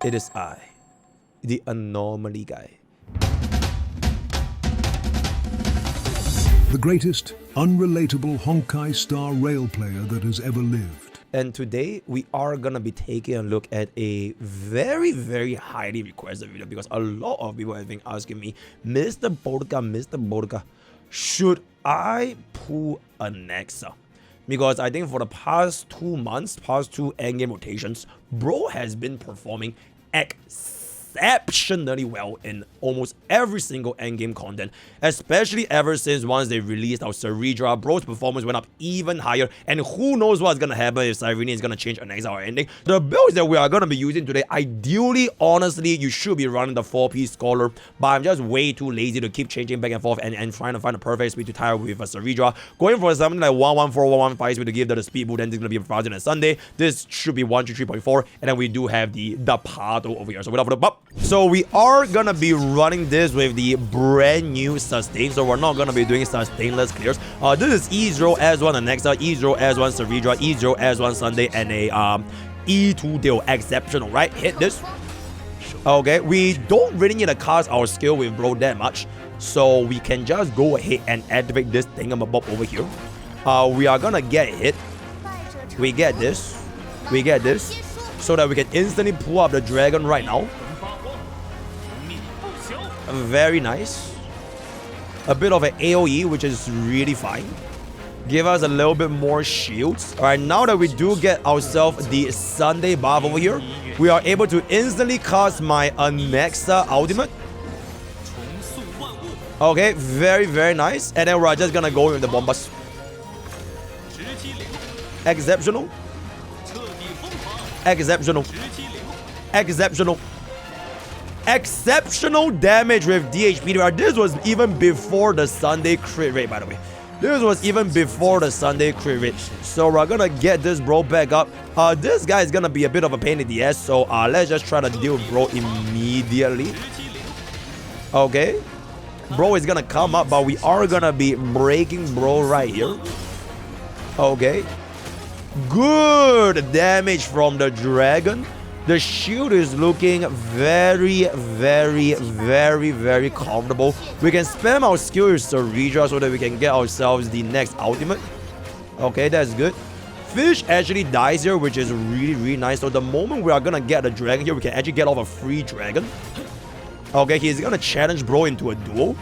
It is I, the anomaly guy. The greatest, unrelatable Honkai star rail player that has ever lived. And today, we are gonna be taking a look at a very, very highly requested video because a lot of people have been asking me, MrPokke, should I pull Anaxa? Because I think for the past 2 months, past 2 endgame rotations, bro has been performing exceptionally well in almost every single endgame content, especially ever since once they released our Cerydra. Bro's performance went up even higher, and who knows what's gonna happen if Cerydra is gonna change Anaxa or ending. The builds that we are gonna be using today, ideally, honestly, you should be running the 4P Scholar, but I'm just way too lazy to keep changing back and forth and trying to find the perfect speed to tie up with a Cerydra. Going for something like 114, 115 speed to give that a speed boost, then it's gonna be Friday and Sunday. This should be 133.4, and then we do have the Pato over here. So without further ado, so we are gonna be running this with the brand new sustain, so we're not gonna be doing sustainless clears. This is E0 S1 Anaxa, E0 S1 Cerydra, E0 S1 Sunday, and a E2 deal exceptional, right? Hit this. Okay, we don't really need to cast our skill with bro that much, so we can just go ahead and activate this thingamabob over here. We are gonna get hit. We get this, so that we can instantly pull up the dragon right now. Very nice. A bit of an AoE, which is really fine. Give us a little bit more shields. Alright, now that we do get ourselves the Sunday buff over here, we are able to instantly cast my Anaxa ultimate. Okay, very, very nice. And then we're just gonna go with the bombas. Exceptional. Exceptional. Exceptional. Exceptional damage with DHPT. This was even before the Sunday crit rate, by the way. This was even before the Sunday crit rate. So we're gonna get this bro back up. This guy is gonna be a bit of a pain in the ass, so let's just try to deal with bro immediately. Okay. Bro is gonna come up, but we are gonna be breaking bro right here. Okay. Good damage from the dragon. The shield is looking very, very, very, very comfortable. We can spam our skill with Cerydra so that we can get ourselves the next ultimate. Okay, that's good. Fish actually dies here, which is really, really nice. So the moment we are gonna get a dragon here, we can actually get off a free dragon. Okay, he's gonna challenge bro into a duel.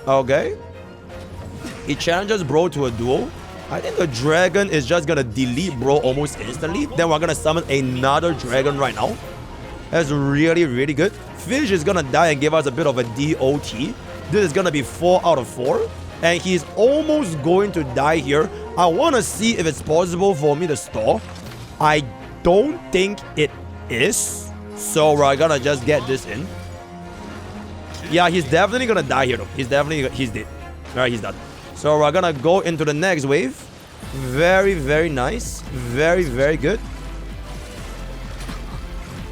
Okay. He challenges bro to a duel. I think the dragon is just gonna delete bro almost instantly. Then we're gonna summon another dragon right now. That's really, really good. Fish is gonna die and give us a bit of a DOT. This is gonna be 4 out of 4. And he's almost going to die here. I wanna see if it's possible for me to stall. I don't think it is. So we're gonna just get this in. Yeah, he's definitely gonna die here though. He's dead. Alright, he's done. So we're gonna go into the next wave. Very, very nice. Very, very good.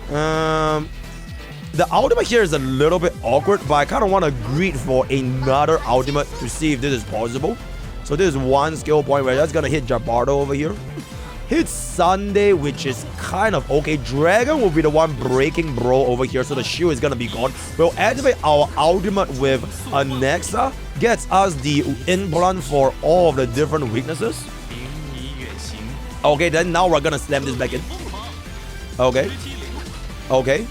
The ultimate here is a little bit awkward, but I kind of want to greet for another ultimate to see if this is possible. So this is one skill point. We're just gonna hit Gepard over here. Hit Sunday, which is kind of okay. Dragon will be the one breaking bro over here, so the shield is gonna be gone. We'll activate our ultimate with Anaxa. Gets us the implant for all of the different weaknesses. Okay, then now we're gonna slam this back in. Okay. Okay.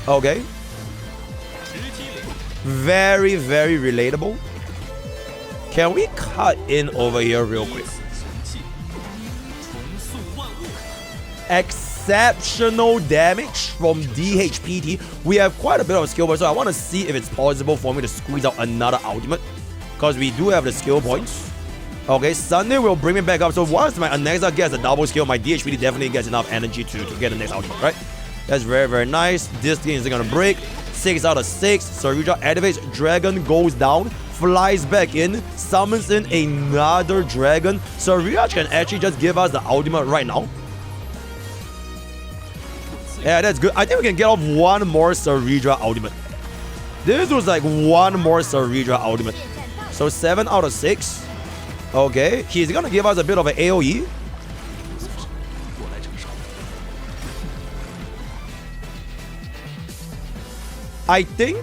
Okay. Very, very relatable. Can we cut in over here real quick? Exceptional damage from DHPT. We have quite a bit of skill points, so I want to see if it's possible for me to squeeze out another ultimate, because we do have the skill points. Okay, Sunday will bring me back up. So once my Anaxa gets a double skill, my DHPT definitely gets enough energy to get the next ultimate, right? That's very, very nice. This thing is gonna break. 6 out of 6. Cerydra activates. Dragon goes down. Flies back in. Summons in another dragon. Cerydra can actually just give us the ultimate right now. Yeah, that's good. I think we can get off one more Cerydra ultimate. This was like one more Cerydra ultimate. So 7 out of 6. Okay, he's gonna give us a bit of an AoE. I think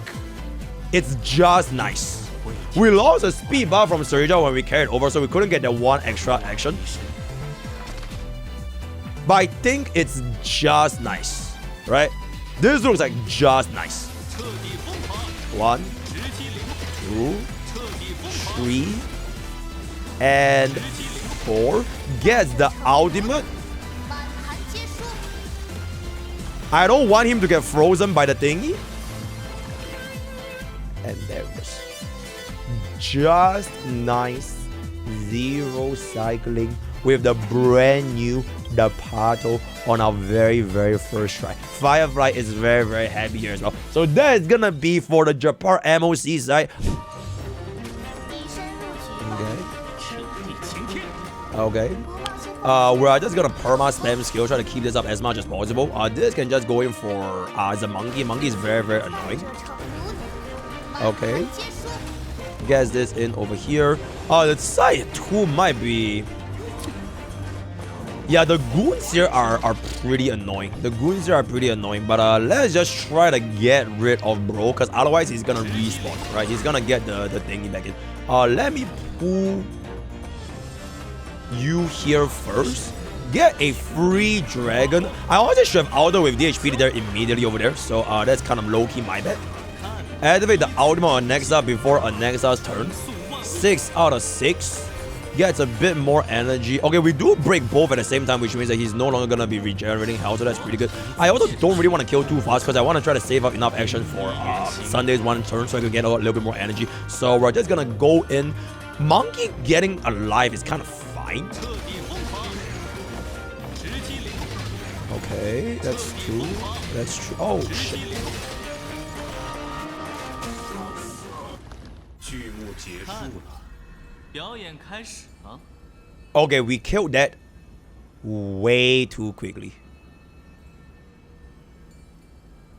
it's just nice. We lost a speed buff from Cerydra when we carried over, so we couldn't get the one extra action. But I think it's just nice, right? This looks like just nice. 1, 2, 3, and 4. Gets the ultimate. I don't want him to get frozen by the thingy. And there it is. Just nice. 0 cycling with the brand new Gepard on our very first try. Firefly is very happy here as well. So that is gonna be for the Gepard MOC side. Okay. We're just gonna perma spam skill, try to keep this up as much as possible. This can just go in for the monkey. Monkey is very annoying. Okay. Gets this in over here. The side 2 might be... Yeah, the goons here are pretty annoying. The goons here are pretty annoying. But let's just try to get rid of bro, because otherwise he's gonna respawn, right? He's gonna get the thingy back in. Let me pull you here first. Get a free dragon. I also should have auto with DHPT there immediately over there. So that's kind of low-key my bad. Activate the ultimate on Anaxa before Anaxa's turn. 6 out of 6. Gets a bit more energy. Okay, we do break both at the same time, which means that he's no longer gonna be regenerating health, so that's pretty good. I also don't really want to kill too fast because I want to try to save up enough action for Sunday's one turn so I can get a little bit more energy. So we're just gonna go in. Monkey getting alive is kind of fine. Okay, that's true. That's true. Oh shit. Okay, we killed that way too quickly.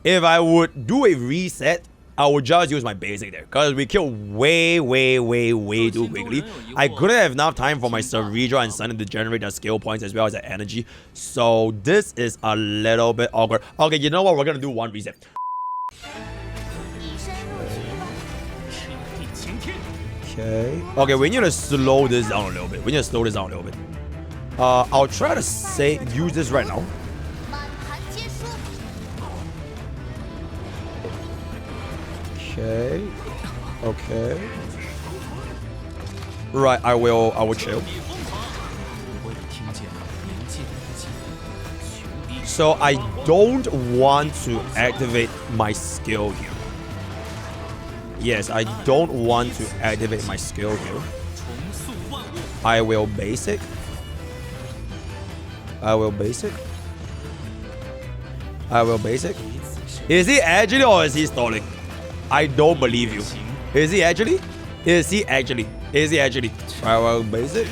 If I would do a reset, I would just use my basic there, because we killed way too quickly. I couldn't have enough time for my Cerydra and Sunny to generate the skill points as well as the energy. So this is a little bit awkward. Okay, you know what? We're gonna do one reset. Okay, we need to slow this down a little bit. I'll try to use this right now. Okay. Right, I will chill. So I don't want to activate my skill here. Yes, I don't want to activate my skill here. I will basic. Is he actually or is he stalling? I don't believe you. Is he actually? I will basic.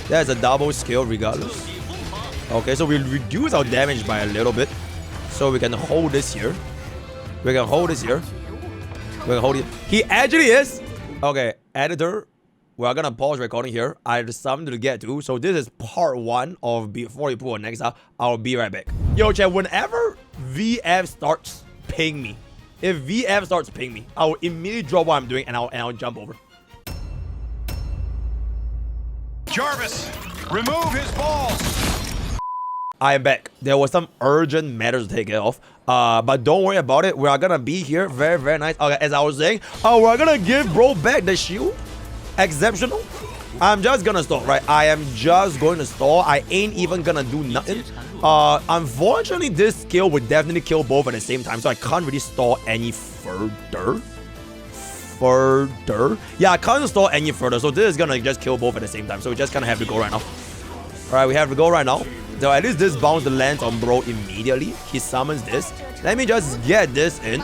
That's a double skill regardless. Okay, so we reduce our damage by a little bit. So we can hold this here. We can hold it. He actually is. Okay, editor. We're gonna pause recording here. I have something to get to. So this is part 1 of before you pull Anaxa. I'll be right back. Yo, chat, whenever VF starts ping me, if VF starts ping me, I will immediately drop what I'm doing and I'll jump over. Jarvis, remove his balls. I am back. There was some urgent matters to take care of. But don't worry about it. We are gonna be here. Very nice. Okay, as I was saying, we're gonna give bro back the shield. Exceptional. I'm just gonna stall, right? I am just going to stall. I ain't even gonna do nothing. Unfortunately, this skill would definitely kill both at the same time, so I can't really stall any further. Yeah, I can't stall any further, so this is gonna just kill both at the same time, so we just kind of have to go right now. Alright, we have to go right now. So at least this bounce lands on bro immediately. He summons this. Let me just get this in.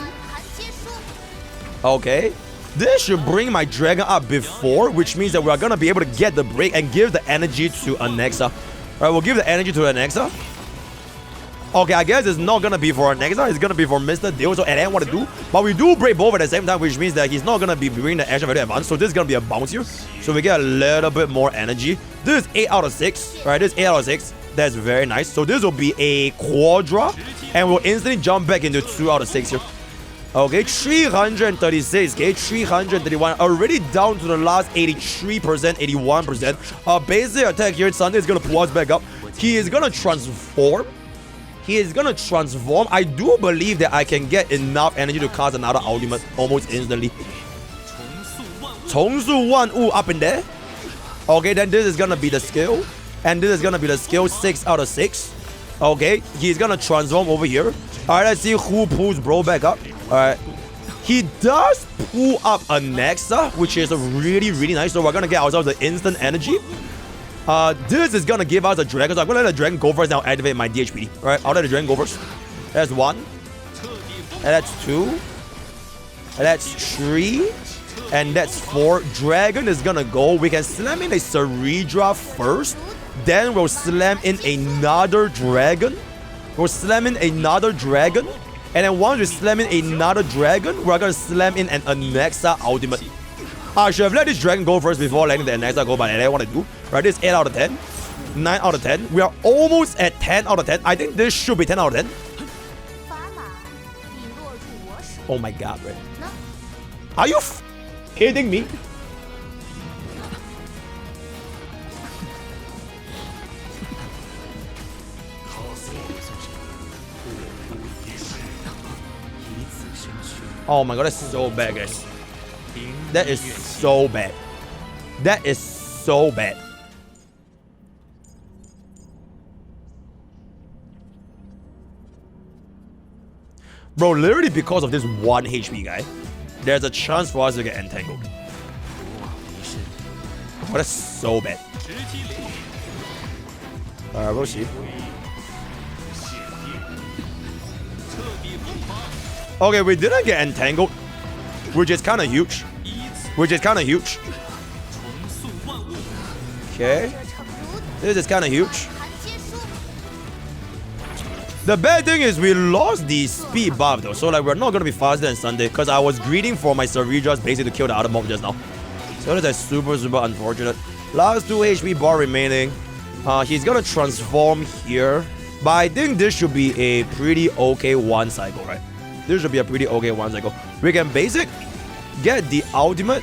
Okay. This should bring my dragon up before, which means that we're gonna be able to get the break and give the energy to Anaxa. Alright, we'll give the energy to Anaxa. Okay, I guess it's not gonna be for Anaxa, it's gonna be for Mr. Deal, so it ain't what to do. But we do break both at the same time, which means that he's not gonna be bringing the action very advanced, so this is gonna be a bounce here. So we get a little bit more energy. This is 8 out of 6. Alright, this is 8 out of 6. That's very nice. So this will be a quadra, and we'll instantly jump back into 2 out of 6 here. Okay, 336k, 331, already down to the last 83%, 81%. Basic attack here, Sunday is gonna pull us back up. He is gonna transform. I do believe that I can get enough energy to cast another ultimate almost instantly. 重塑万物 up in there. Okay, then this is gonna be the skill. And this is gonna be the skill 6 out of 6. Okay, he's gonna transform over here. Alright, let's see who pulls bro back up. Alright. He does pull up Anaxa, which is really, really nice. So we're gonna get ourselves the instant energy. This is gonna give us a dragon. So I'm gonna let the dragon go first and I'll activate my DHPT. Alright, I'll let the dragon go first. That's 1. And that's 2. And that's 3. And that's 4. Dragon is gonna go. We can slam in a Cerydra first. Then we'll slam in another dragon. And then once we slam in another dragon, we're gonna slam in an Anaxa ultimate. I should have let this dragon go first before letting the Anaxa go, but I didn't want to do. Right, this is 8 out of 10. 9 out of 10. We are almost at 10 out of 10. I think this should be 10 out of 10. Oh my god, bro. Are you kidding me? Oh my god, that's so bad, guys. That is so bad. That is so bad. Bro, literally because of this 1 HP guy, there's a chance for us to get entangled. Oh, that's so bad. Alright, we'll see. Okay, we didn't get entangled, which is kind of huge. Okay. This is kind of huge. The bad thing is we lost the speed buff though. So like we're not going to be faster than Sunday because I was greeting for my Cerydra's basically to kill the other mob just now. So that is super unfortunate. Last 2 HP bar remaining. He's going to transform here. But I think this should be a pretty okay 1 cycle, right? This should be a pretty okay 1 cycle. We can basic, get the ultimate.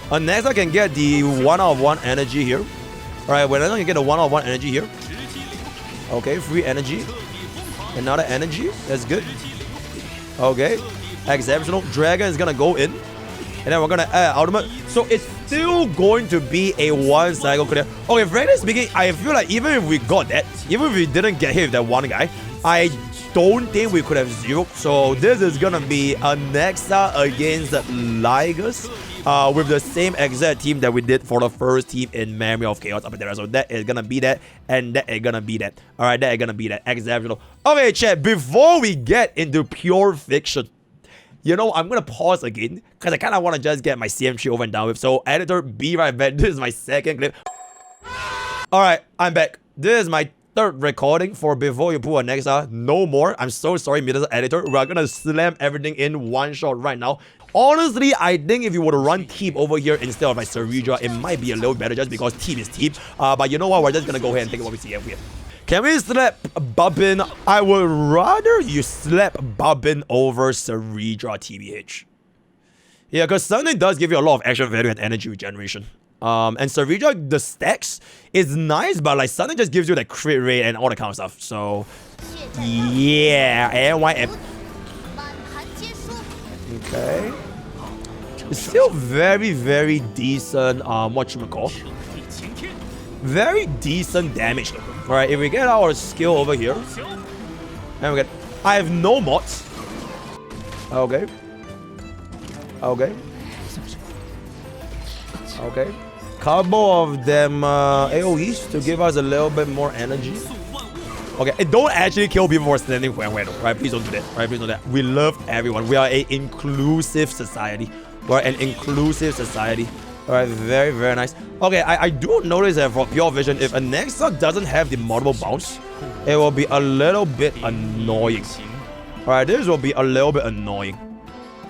Anaxa can get the 1 out of 1 energy here. Alright, when I can get a 1 out of 1 energy here. Okay, free energy. Another energy. That's good. Okay. Exceptional. Dragon is gonna go in. And then we're gonna add ultimate. So it's still going to be a 1 cycle clear. Okay, frankly speaking, I feel like even if we got that, even if we didn't get hit with that 1 guy, I don't think we could have 0. So this is gonna be Anaxa against Lygus. With the same exact team that we did for the first team in Memory of Chaos up there. So that is gonna be that, and that is gonna be that. Alright, that is gonna be that. Exceptional. Okay, chat, before we get into pure fiction, you know, I'm gonna pause again, because I kinda wanna just get my CM3 over and done with. So editor, be right back. This is my 2nd clip. Alright, I'm back. This is my 3rd recording for before you pull Anaxa. No more. I'm so sorry, Mr. Editor. We're gonna slam everything in 1 shot right now. Honestly, I think if you were to run Teep over here instead of like Cerydra, it might be a little better just because Teep is Teep. But you know what? We're just gonna go ahead and take what we see here. Can we slap Bubbin? I would rather you slap Bubbin over Cerydra TBH. Yeah, because something does give you a lot of action value and energy regeneration. And Cerydra, the stacks is nice, but like something just gives you that crit rate and all that kind of stuff. So yeah, NYF. Okay. It's still very decent, whatchamacall. Very decent damage though. Alright, if we get our skill over here. And we get... I have no mods. Okay. Okay. Okay. Couple of them AoEs to give us a little bit more energy. Okay, don't actually kill people for standing for Anguero, right? Please don't do that, right? Please don't do that. We love everyone. We are an inclusive society. We're an inclusive society. Alright, very nice. Okay, I do notice that for pure vision, if Anaxa doesn't have the multiple bounce, it will be a little bit annoying. Alright, this will be a little bit annoying.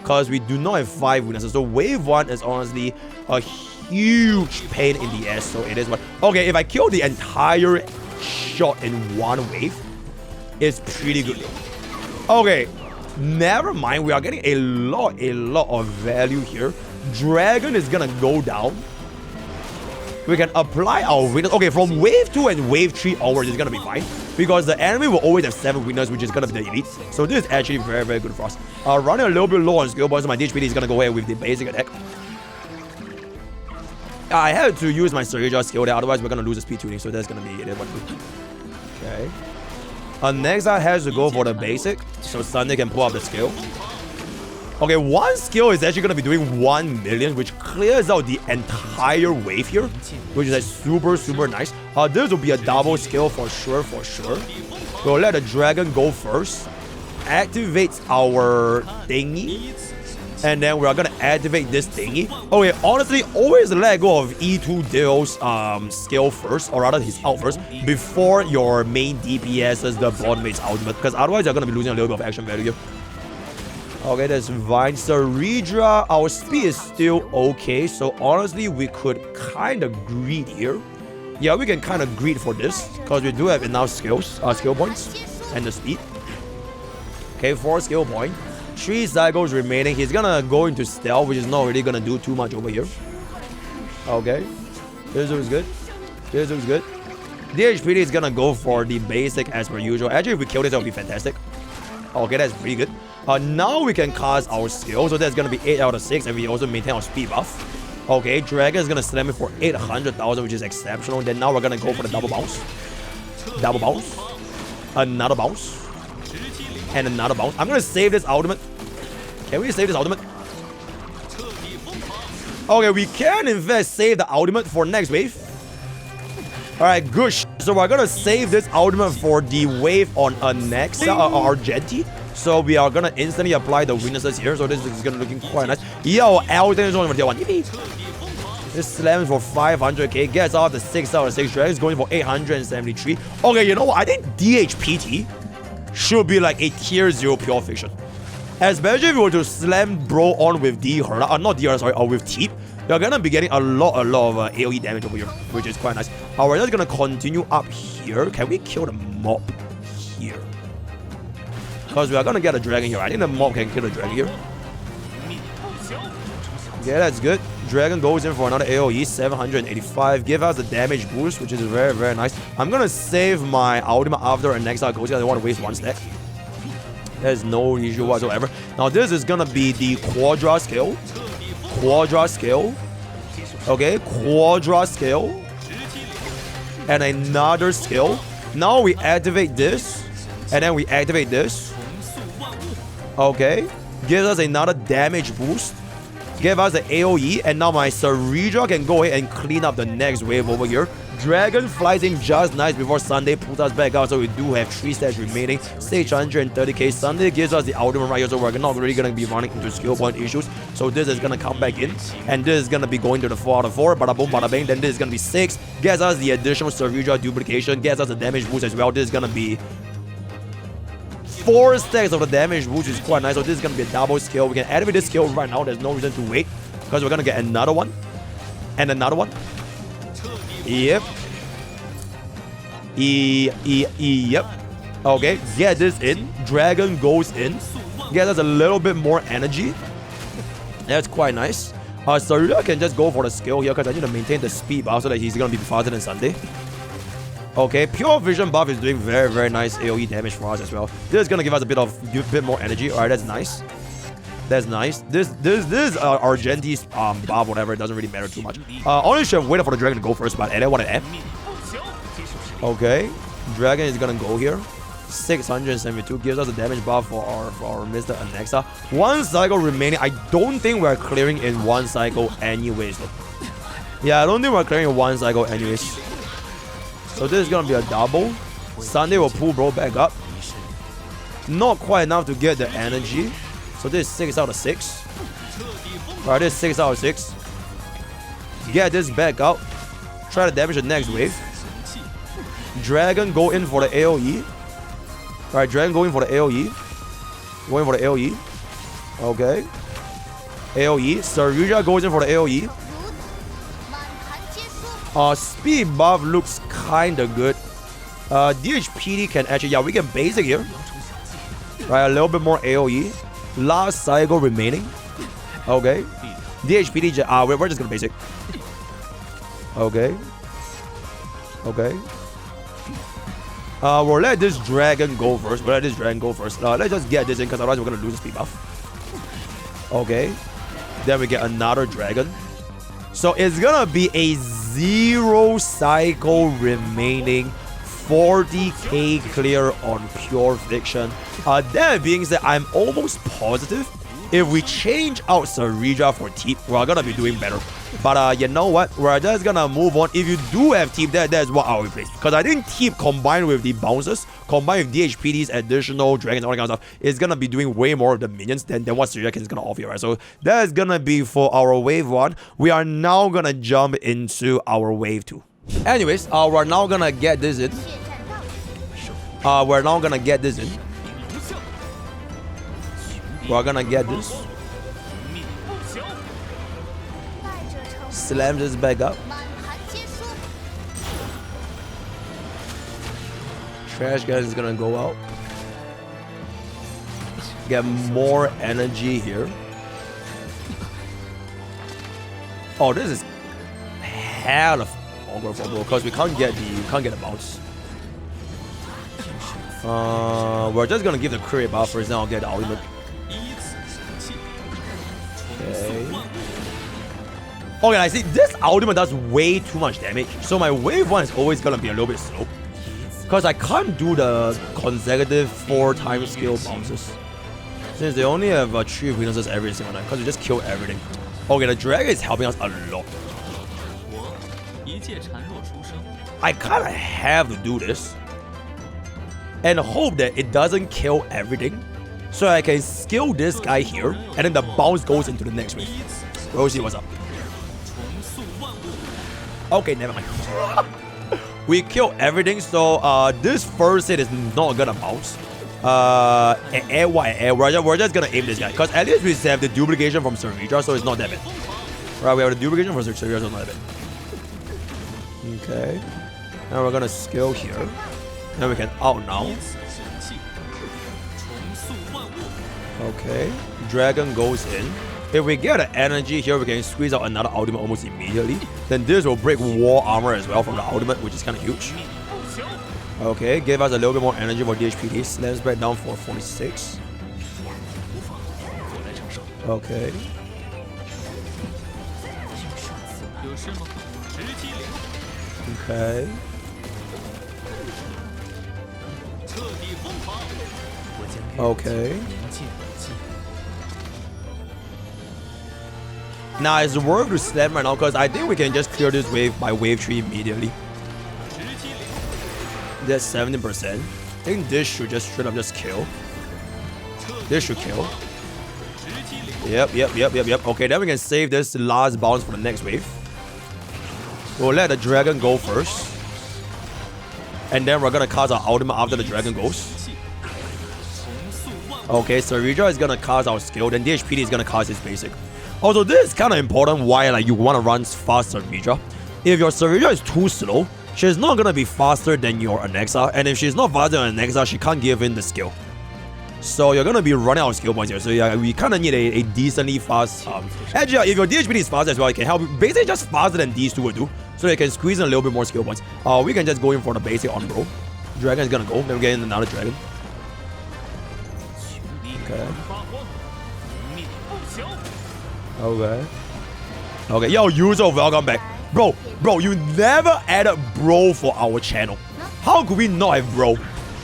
Because we do not have 5 weaknesses. So wave 1 is honestly a huge pain in the ass. So it is what... Okay, if I kill the entire shot in 1 wave, it's pretty good. Okay, Never mind, we are getting a lot of value here. Dragon is gonna go down. We can apply our weakness. Okay, from wave 2 and wave 3 onwards, it's gonna be fine. Because the enemy will always have 7 weakness, which is gonna be the elite. So this is actually very good for us. Running a little bit low on skill points, so my DHPT is gonna go ahead with the basic attack. I had to use my Cerydra skill there, otherwise we're gonna lose the speed tuning, so that's gonna be it. Okay. Anaxa has to go for the basic, so Sunday can pull up the skill. Okay, one skill is actually going to be doing 1 million, which clears out the entire wave here, which is like super nice. This will be a double skill for sure. We'll let the dragon go first. Activates our thingy. And then we're going to activate this thingy. Okay, honestly, always let go of E2 Deo's skill first, or rather his ult first, before your main DPS's the bot mate's ultimate, because otherwise you're going to be losing a little bit of action value here. Okay, that's fine. Cerydra, our speed is still okay, so honestly, we could kind of greed here. Yeah, we can kind of greed for this, because we do have enough skill points, and the speed. Okay, 4 skill point. 3 cycles remaining. He's gonna go into stealth, which is not really gonna do too much over here. Okay, this looks good. DHPT is gonna go for the basic as per usual. Actually, if we kill this, that would be fantastic. Okay, that's pretty good. Now we can cast our skill, so that's gonna be 8 out of 6, and we also maintain our speed buff. Okay, Dragon is gonna slam it for 800,000, which is exceptional. Then now we're gonna go for the double bounce. Another bounce. And another bounce. I'm gonna save this ultimate. Can we save this ultimate? Okay, we can in fact save the ultimate for next wave. Alright, good. So we're gonna save this ultimate for the wave on Anaxa, Argenti. So we are gonna instantly apply the weaknesses here. So this is gonna looking quite nice. Yo, Elden is only for tier 1. This slams for 500k. Gets off the 6 out of 6. Dragon is going for 873. Okay, you know what? I think DHPT should be like a tier 0 pure fiction. Especially if we were to slam bro on with not D-Herda, sorry, or with Teep, you're gonna be getting a lot of AoE damage over here, which is quite nice. We're just gonna continue up here. Can we kill the mob here? Because we are gonna get a dragon here. I think the mob can kill the dragon here. Yeah, that's good. Dragon goes in for another AoE, 785. Give us the damage boost, which is very nice. I'm gonna save my ultimate after an Anaxa goes. I don't want to waste 1 stack. There's no issue whatsoever. Now this is gonna be the Quadra skill. Okay, Quadra skill. And another skill. Now we activate this. And then we activate this. Okay. Gives us another damage boost. Give us the AoE, and now my Cerydra can go ahead and clean up the next wave over here. Dragon flies in just nice before Sunday pulls us back out, so we do have 3 stacks remaining. 630k. Sunday gives us the ultimate right here, so we're not really going to be running into skill point issues. So this is going to come back in, and this is going to be going to the 4 out of 4. Bada boom, bada bang. Then this is going to be 6. Gets us the additional Cerydra duplication. Gets us the damage boost as well. This is going to be 4 stacks of the damage, which is quite nice. So this is going to be a double skill. We can activate this skill right now. There's no reason to wait, because we're going to get another one. And another one. Yep. Yep. Okay, get this in. Dragon goes in. Get us a little bit more energy. That's quite nice. Cerydra can just go for the skill here, because I need to maintain the speed buff so that he's going to be faster than Sunday. Okay, Pure Vision buff is doing very nice AoE damage for us as well. This is gonna give us a bit more energy. Alright, that's nice. That's nice. This Argenti's buff, whatever, it doesn't really matter too much. Honestly, should have waited for the dragon to go first, but I didn't want to F. Okay, dragon is gonna go here. 672 gives us a damage buff for our Mr. Anaxa. 1 cycle remaining. I don't think we're clearing in 1 cycle anyways though. Yeah, I don't think we're clearing in 1 cycle anyways. So this is gonna be a double. Sunday will pull bro back up. Not quite enough to get the energy. So this is 6 out of 6. Alright, this is 6 out of 6. Get this back out. Try to damage the next wave. Dragon go in for the AoE. Alright, Dragon going for the AoE. Going for the AoE. Okay. AoE. Cerydra goes in for the AoE. Speed buff looks kinda good. DHPT can actually, yeah, we can basic here. Right, a little bit more AoE. Last cycle remaining. Okay. DHPT, we're just gonna basic. Okay. Okay. We'll let this dragon go first. Let's just get this in because otherwise we're gonna lose the speed buff. Okay. Then we get another dragon. So it's gonna be a 0 cycle remaining. 40k clear on pure fiction. That being said, I'm almost positive if we change out Cerydra for Teep, we're gonna be doing better. But you know what? We're just gonna move on. If you do have Teep, that's what I'll replace. Because I think Teep combined with the bouncers, combined with DHPT's additional dragons, all that kind of stuff, is gonna be doing way more of the minions than what Cerydra is gonna offer, right? So that's gonna be for our wave 1. We are now gonna jump into our wave 2. Anyways, we're now gonna get this in. We're gonna get this. Slam this back up. Trash gun is gonna go out. Get more energy here. Oh, this is hell of awkward because we can't get the bounce. We're just gonna give the crit buff first, then I'll get the ultimate. Okay, I see this ultimate does way too much damage, so my wave 1 is always gonna be a little bit slow. Because I can't do the consecutive 4 skill bounces. Since they only have 3 weaknesses every single night, because we just kill everything. Okay, the dragon is helping us a lot. I kinda have to do this. And hope that it doesn't kill everything. So I can skill this guy here, and then the bounce goes into the next wave. We'll see what's up. Okay, never mind. We kill everything, so this first hit is not gonna bounce. We're just gonna aim this guy, because at least we have the duplication from Cerydra, so it's not that bad. Right, we have the duplication from Cerydra, so it's not that bad. Okay. Now we're gonna skill here. Then we can out now. Okay. Dragon goes in. If we get an energy here, we can squeeze out another ultimate almost immediately. Then this will break war armor as well from the ultimate, which is kind of huge. Okay, give us a little bit more energy for DHPT. Slams back down for 46. Okay. Okay. Okay. Now it's worth to slam right now because I think we can just clear this wave by wave 3 immediately. That's 70%. I think this should just straight up just kill. This should kill. Yep. Okay, then we can save this last bounce for the next wave. We'll let the dragon go first. And then we're gonna cast our ultimate after the dragon goes. Okay, Cerydra is gonna cast our skill, then DHPT is gonna cast his basic. Also, this is kind of important why you want to run fast Cerydra. If your Cerydra is too slow, she's not gonna be faster than your Anaxa, and if she's not faster than Anaxa, she can't give in the skill. So you're gonna be running out of skill points here. So yeah, we kind of need a decently fast. Actually, if your DHPT is faster as well, it can help. Basically, just faster than these two would do, so they can squeeze in a little bit more skill points. We can just go in for the basic on bro. Dragon is gonna go. Then we get in another dragon. Okay, yo, user, welcome back. Bro, you never added bro for our channel. How could we not have bro?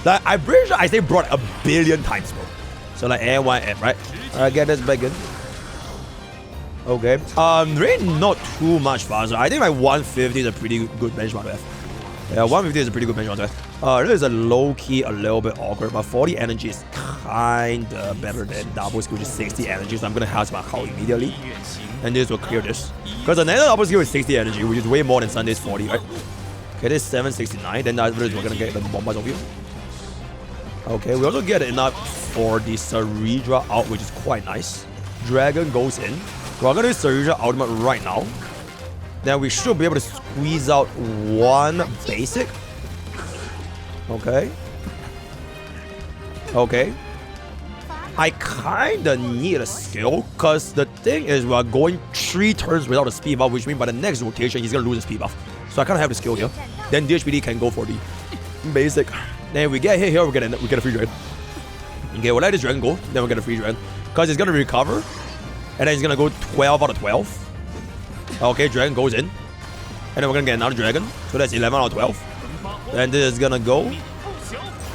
Like, I'm pretty sure I say bro a billion times, bro. So like A1F, right? Alright, get this back in. Okay. Really not too much faster. I think like 150 is a pretty good benchmark to have. Yeah, 150 is a pretty good benchmark to have. This is a low-key, a little bit awkward, but 40 energy is kinda better than double skill, which is 60 energy, so I'm gonna cast my How immediately. And this will clear this. Because another double skill is 60 energy, which is way more than Sunday's 40, right? Okay, this is 769, then after this we're gonna get the bombas of you. Okay, we also get enough for the Cerydra out, which is quite nice. Dragon goes in. We're gonna do Cerydra ultimate right now. Then we should be able to squeeze out one basic. Okay. I kinda need a skill, cause the thing is we're going 3 turns without a speed buff, which means by the next rotation he's gonna lose his speed buff. So I kinda have the skill here. Then DHPT can go for the basic. Then we get hit here, we get a free dragon. Okay, we'll let this dragon go, then we'll get a free dragon. Cause it's gonna recover. And then he's gonna go 12 out of 12. Okay, dragon goes in. And then we're gonna get another dragon. So that's 11 out of 12. Then this is gonna go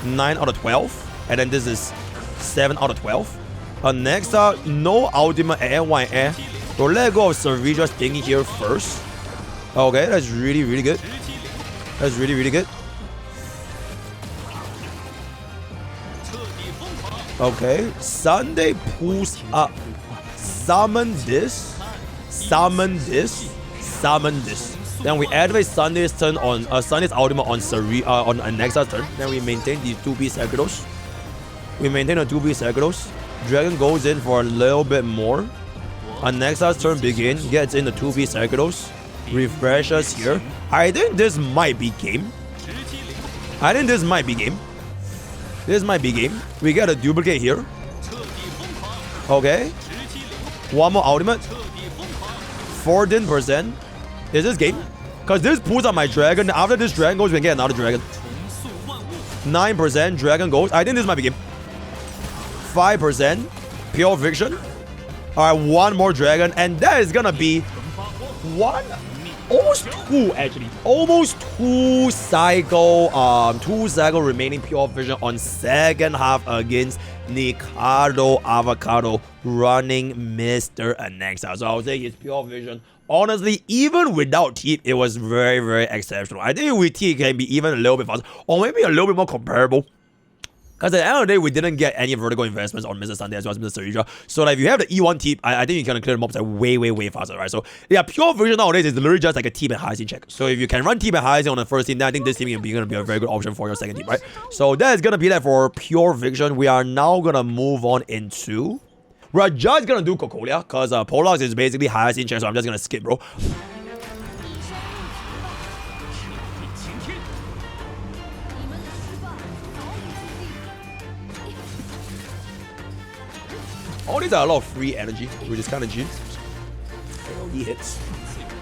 9 out of 12. And then this is 7 out of 12. Anaxa, no ultimate air. We'll let go of Cerydra's thingy here first. Okay, that's really, really good. That's really, really good. Okay, Sunday pulls up. Summon this. Summon this. Summon this. Then we activate Sunday's turn on Sunday's ultimate on on Anaxa's turn. Then we maintain the 2-piece Cerydra. We maintain a 2-piece Cerydra. Dragon goes in for a little bit more. Anaxa's turn begins. Gets in the 2-piece Cerydra. Refreshes here. I think this might be game. I think this might be game. This might be game. We get a duplicate here. Okay. One more ultimate. 14%. Is this game? Because this pulls up my dragon. After this dragon goes, we can get another dragon. 9%. Dragon goes. I think this might be game. 5%. Pure fiction. Alright, one more dragon. And that is gonna be one. Almost 2 actually. Almost 2 cycle. 2 cycle remaining pure vision on second half against Nikador Avocado running Mr. Anaxa. So I would say his pure vision, honestly, even without Teep, it was very, very exceptional. I think with Teep can be even a little bit faster, or maybe a little bit more comparable. Because at the end of the day, we didn't get any vertical investments on Mr. Sunday as well as Mr. Cerydra. So like, if you have the E1 Teep, I think you can clear the mobs like way, way, way faster, right? So yeah, pure vision nowadays is literally just like a Teep and high check. So if you can run Teep and high on the first team, then I think this team is gonna be a very good option for your second team, right? So that is gonna be that for pure vision. We are now gonna move on into. We're just gonna do Cocolia, because Polars is basically highest in check, so I'm just gonna skip, bro. All these are a lot of free energy, which is kind of cheap. AoE hits.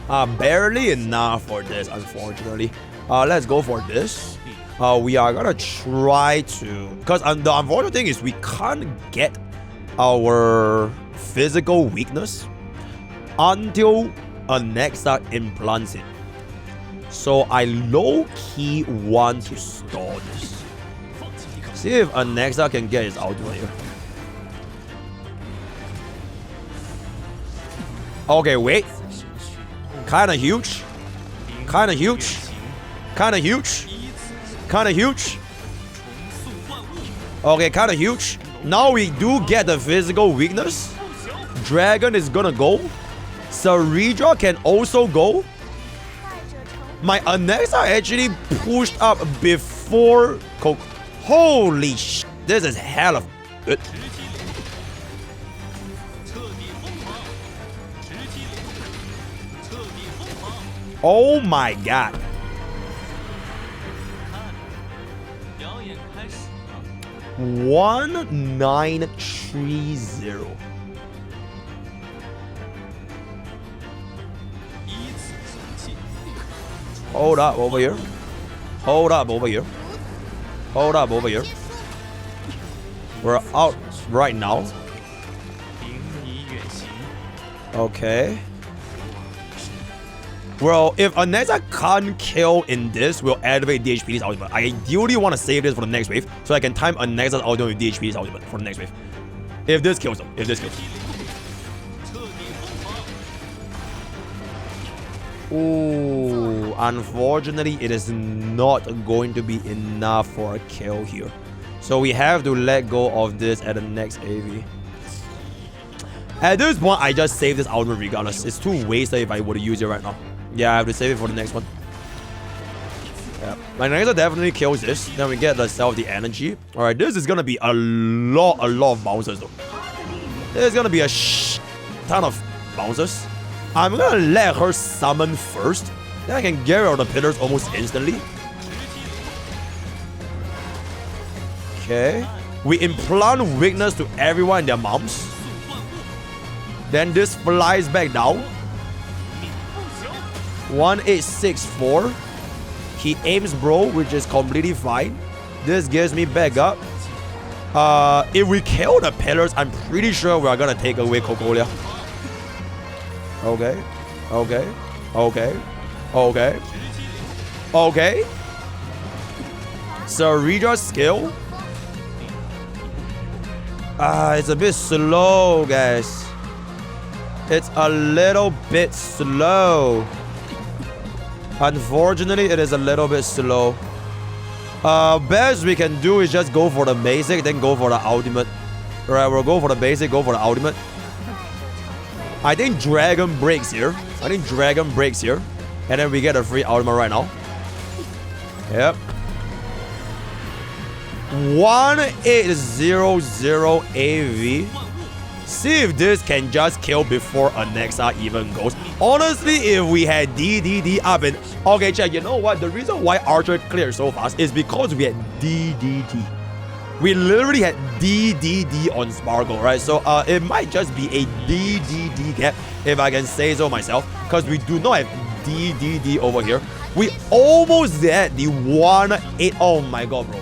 Barely enough for this, unfortunately. Let's go for this. We are gonna try to... Because the unfortunate thing is we can't get our physical weakness until Anaxa implants it. So I low-key want to stall this. See if Anaxa can get his ultimate here. Okay, wait. Kinda huge. Kinda huge. Kinda huge. Kinda huge. Okay, kinda huge. Now we do get the physical weakness. Dragon is gonna go. Cerydra can also go. My Anaxa actually pushed up before Coke. Holy sh! This is hella good. Oh my god. $1930. Hold up over here. Hold up over here. Hold up over here. We're out right now. Okay. Well, if Anaxa can't kill in this, we'll activate DHPT's ultimate. I ideally want to save this for the next wave, so I can time Anaxa's ultimate with DHPT's ultimate for the next wave. If this kills him. If this kills him. Ooh, unfortunately, it is not going to be enough for a kill here. So we have to let go of this at the next AV. At this point, I just save this ultimate regardless. It's too wasted if I were to use it right now. Yeah, I have to save it for the next one. Yeah, my Anaxa definitely kills this. Then we get the energy. Alright, this is gonna be a lot of bouncers though. There's gonna be a ton of bouncers. I'm gonna let her summon first. Then I can get rid of the pillars almost instantly. Okay. We implant weakness to everyone and their moms. Then this flies back down. 1864. He aims bro, which is completely fine. This gives me back up. If we kill the pillars, I'm pretty sure we are gonna take away Cocolia. Okay. Okay. Okay. Okay. Okay. Cerydra's skill. It's a bit slow, guys. It's a little bit slow. Unfortunately, it is a little bit slow. Best we can do is just go for the basic, then go for the ultimate. Alright, we'll go for the basic, go for the ultimate. I think Dragon breaks here. And then we get a free ultimate right now. Yep. 1800 AV. See if this can just kill before Anaxa even goes. Honestly, if we had DDD up and... Okay, check. You know what? The reason why Archer cleared so fast is because we had DDD. We literally had DDD on Sparkle, right? So it might just be a DDD gap, if I can say so myself. Because we do not have DDD over here. We almost had the 1-8. Oh my god, bro.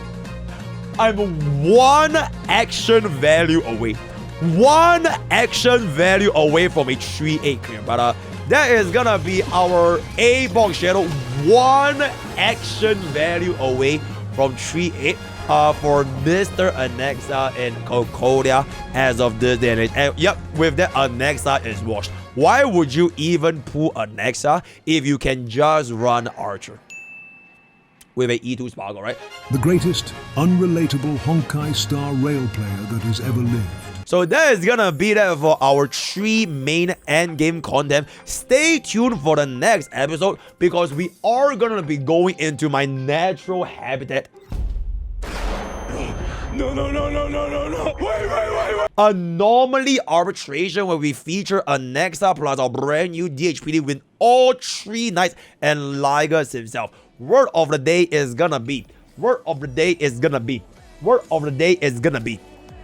I'm 1 action value away. 1 action value away from a 3-8 clear. But that is gonna be our A-Box Shadow. 1 action value away from 3-8 for Mr. Anaxa and Cocolia as of this day and age. And yep, with that, Anaxa is washed. Why would you even pull Anaxa if you can just run Archer with a E2 Sparkle, right? The greatest unrelatable Honkai Star Rail player that has ever lived. So that is gonna be that for our 3 main endgame content. Stay tuned for the next episode because we are gonna be going into my natural habitat. No. Wait. Anomaly Arbitration, where we feature Anaxa plus our brand new DHPT with all 3 knights and Lygus himself. Word of the day is gonna be.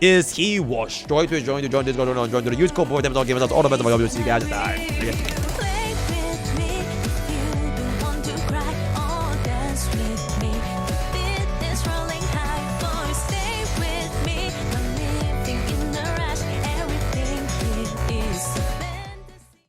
Is he washed? Join to join Discord, join to the use code for them. All the best of my see you guys.